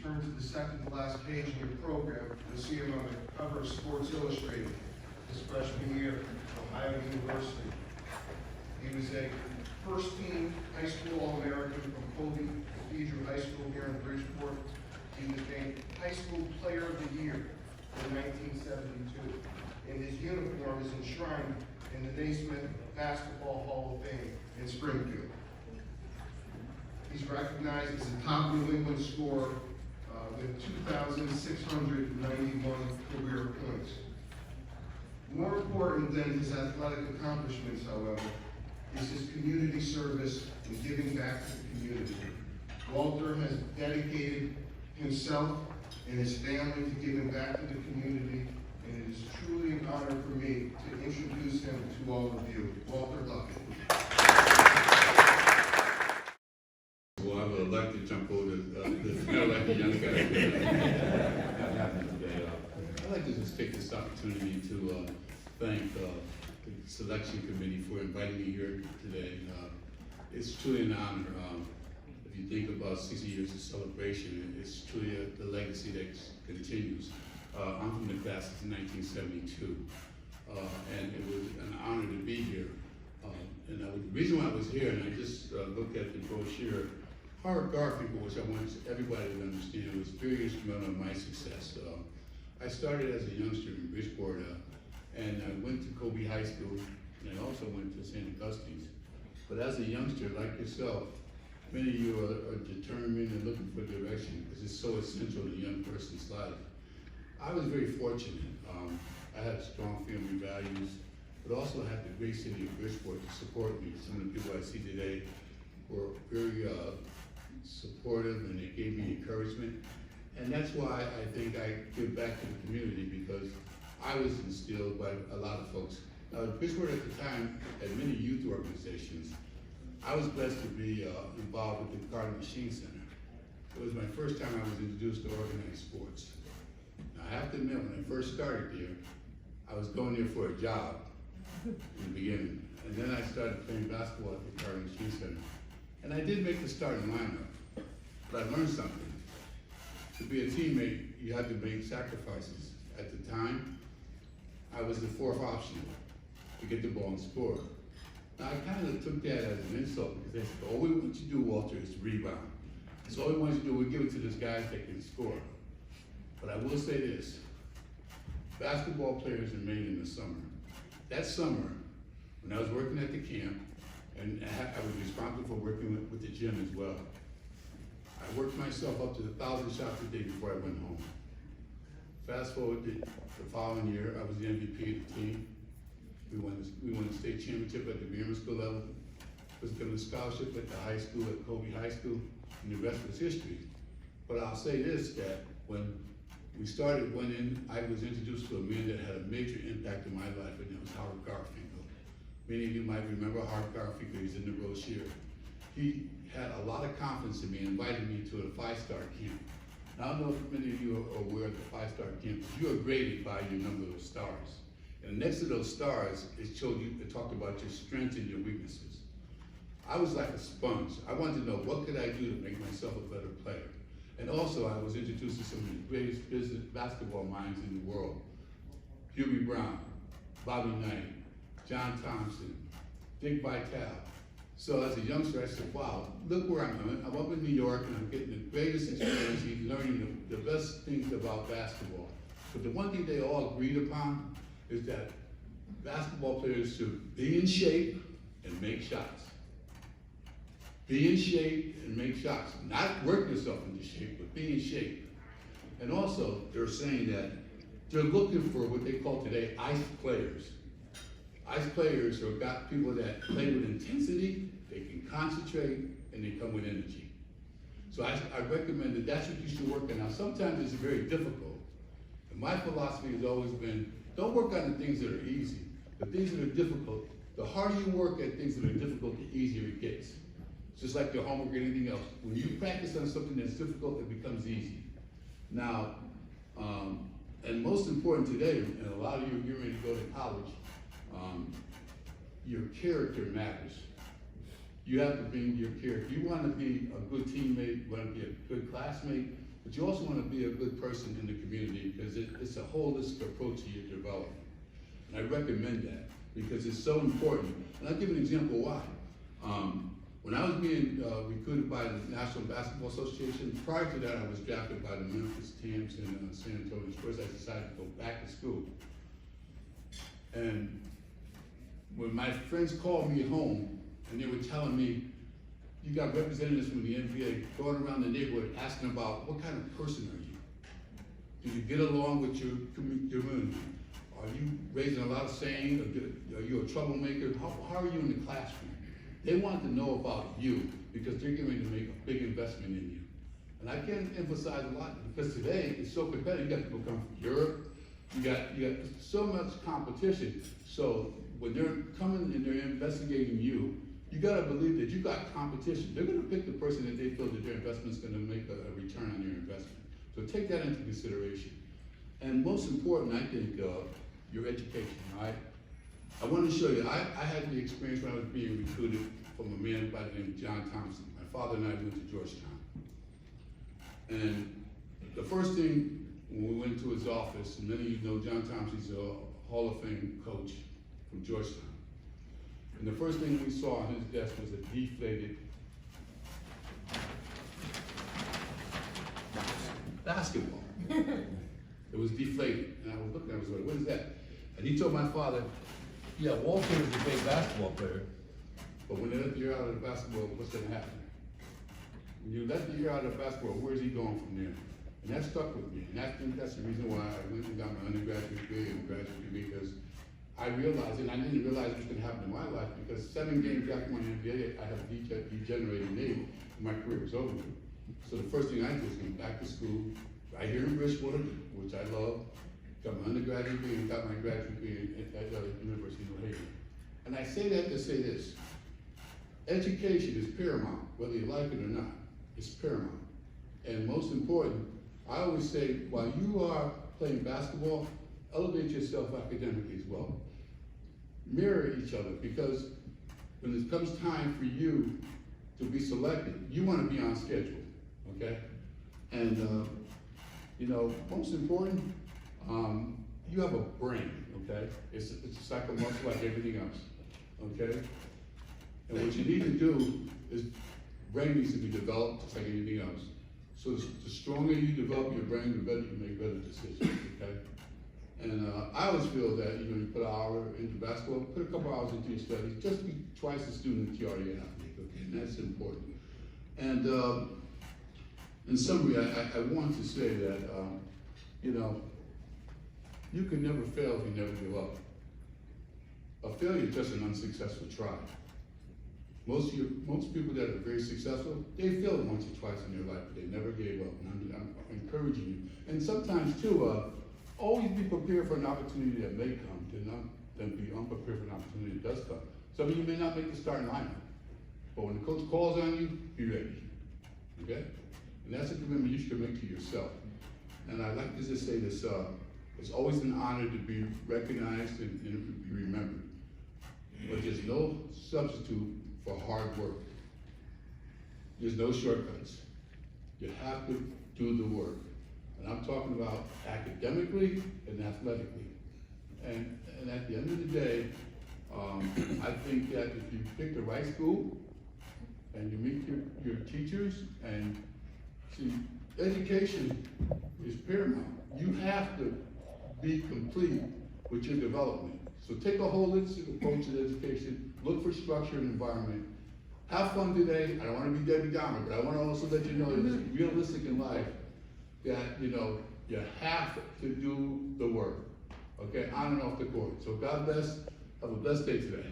turn to the second to last page in your program, you'll see him on the cover of Sports Illustrated his freshman year at Ohio University. He was a first-team high school All-American from Colby Cathedral High School here in Bridgeport. He was named High School Player of the Year in 1972. And his uniform is enshrined in the Naismith Basketball Hall of Fame in Springfield. He's recognized as a top New England scorer with 2,691 career points. More important than his athletic accomplishments, however, is his community service and giving back to the community. Walter has dedicated himself and his family to giving back to the community, and it is truly an honor for me to introduce him to all of you. Walter Luckett. Well, I would like to jump over like a young guy. I'd like to just take this opportunity to thank the selection committee for inviting me here today. It's truly an honor. If you think about 60 years of celebration, it's truly the legacy that continues. I'm from the class of 1972, and it was an honor to be here. The reason why I was here, and I just looked at the brochure, Howard Garfinkel, which I want everybody to understand, was very instrumental in my success. I started as a youngster in Bridgeport, and I went to Colby High School, and I also went to St. Augustine's. But as a youngster, like yourself, many of you are determined and looking for direction because it's so essential in a young person's life. I was very fortunate. I had strong family values, but also had the great city of Bridgeport to support me. Some of the people I see today were very supportive, and they gave me encouragement. And that's why I think I give back to the community, because I was instilled by a lot of folks. Bridgeport at the time had many youth organizations. I was blessed to be involved with the Garden Machine Center. It was my first time I was introduced to organized sports. Now, I have to admit, when I first started there, I was going there for a job in the beginning. And then I started playing basketball at the Garden Machine Center. And I did make the starting lineup, but I learned something. To be a teammate, you had to make sacrifices. At the time, I was the fourth option to get the ball and score. Now, I kind of took that as an insult, because they said, all we want you to do, Walter, is rebound. That's all we want you to do. We give it to those guys that can score. But I will say this, basketball players are made in the summer. That summer, when I was working at the camp, and I was responsible for working with the gym as well, I worked myself up to 1,000 shots a day before I went home. Fast forward to the following year, I was the MVP of the team. We won the state championship at the grammar school level. Was given a scholarship at the high school, at Colby High School, and the rest was history. But I'll say this, that when we started winning, I was introduced to a man that had a major impact in my life, and it was Howard Garfinkel. Many of you might remember Howard Garfinkel. He's in the brochure. He had a lot of confidence in me and invited me to a 5-star camp. Now, I don't know if many of you are aware of the 5-star camp. You are graded by your number of stars. And next to those stars, it talked about your strengths and your weaknesses. I was like a sponge. I wanted to know, what could I do to make myself a better player? And also, I was introduced to some of the greatest basketball minds in the world. Hubie Brown, Bobby Knight, John Thompson, Dick Vitale. So as a youngster, I said, wow, look where I'm going. I'm up in New York, and I'm getting the greatest experience, learning the best things about basketball. But the one thing they all agreed upon is that basketball players should be in shape and make shots. Be in shape and make shots. Not work yourself into shape, but be in shape. And also, they're saying that they're looking for what they call today ice players. Ice players are got people that play with intensity, they can concentrate, and they come with energy. So I recommend that that's what you should work on. Now, sometimes it's very difficult. And my philosophy has always been, don't work on the things that are easy. The things that are difficult, the harder you work at things that are difficult, the easier it gets. It's just like your homework or anything else. When you practice on something that's difficult, it becomes easy. Now, and most important today, and a lot of you are getting ready to go to college, your character matters. You have to bring your character. You want to be a good teammate, you want to be a good classmate, but you also want to be a good person in the community because it's a holistic approach to your development. And I recommend that because it's so important. And I'll give an example why. When I was being recruited by the National Basketball Association, prior to that I was drafted by the Memphis Tams and San Antonio Spurs. I decided to go back to school. And when my friends called me home and they were telling me, you got representatives from the NBA going around the neighborhood asking about what kind of person are you? Do you get along with your community? Are you raising a lot of saying? Are you a troublemaker? How are you in the classroom? They want to know about you because they're going to make a big investment in you. And I can't emphasize a lot because today it's so competitive. You got people come from Europe. You got so much competition. So when they're coming and they're investigating you, you got to believe that you got competition. They're going to pick the person that they feel that their investment is going to make a return on their investment. So take that into consideration. And most important, I think, your education, all right? I want to show you, I had the experience when I was being recruited from a man by the name of John Thompson. My father and I went to Georgetown. And the first thing, when we went to his office, and many of you know John Thompson's a Hall of Fame coach from Georgetown. And the first thing we saw on his desk was a deflated basketball. It was deflated. And I was looking, I was like, what is that? And he told my father, yeah, Walter is a great basketball player, but when they let the air out of the basketball, what's going to happen? When you let the air out of the basketball, where's he going from there? And that stuck with me. And I think that's the reason why I went and got my undergraduate degree and graduate degree, because I realized, and I didn't realize it was going to happen in my life, because 7 games after my NBA, I had a degenerated knee, and my career was over. So the first thing I did was go back to school, right here in Bridgewater, which I love, got my undergraduate degree and got my graduate degree at the University of New Haven. And I say that to say this: education is paramount, whether you like it or not. It's paramount. And most important, I always say, while you are playing basketball, elevate yourself academically as well. Mirror each other, because when it comes time for you to be selected, you want to be on schedule, okay? And you know, most important, you have a brain, okay? It's a psycho muscle like everything else, okay? And what you need to do is, brain needs to be developed just like anything else. So the stronger you develop your brain, the better you make better decisions, okay? And I always feel that, you know, you put an hour into basketball, put a couple hours into your studies, just be twice the student that you already have, okay? And that's important. And in summary, I want to say that, you know, you can never fail if you never give up. A failure is just an unsuccessful try. Most people that are very successful, they failed once or twice in their life, but they never gave up. And I'm encouraging you. And sometimes too, always be prepared for an opportunity that may come, than be unprepared for an opportunity that does come. Some of you may not make the starting lineup, but when the coach calls on you, be ready, okay? And that's a commitment you should make to yourself. And I'd like to just say this, it's always an honor to be recognized and be remembered. But there's no substitute for hard work. There's no shortcuts. You have to do the work. And I'm talking about academically and athletically. And at the end of the day, I think that if you pick the right school and you meet your teachers, and see, education is paramount. You have to be complete with your development. So take a holistic approach to education, look for structure and environment. Have fun today. I don't want to be Debbie Downer, but I want to also let you know that it's realistic in life that, you know, you have to do the work, okay, on and off the court. So God bless. Have a blessed day today.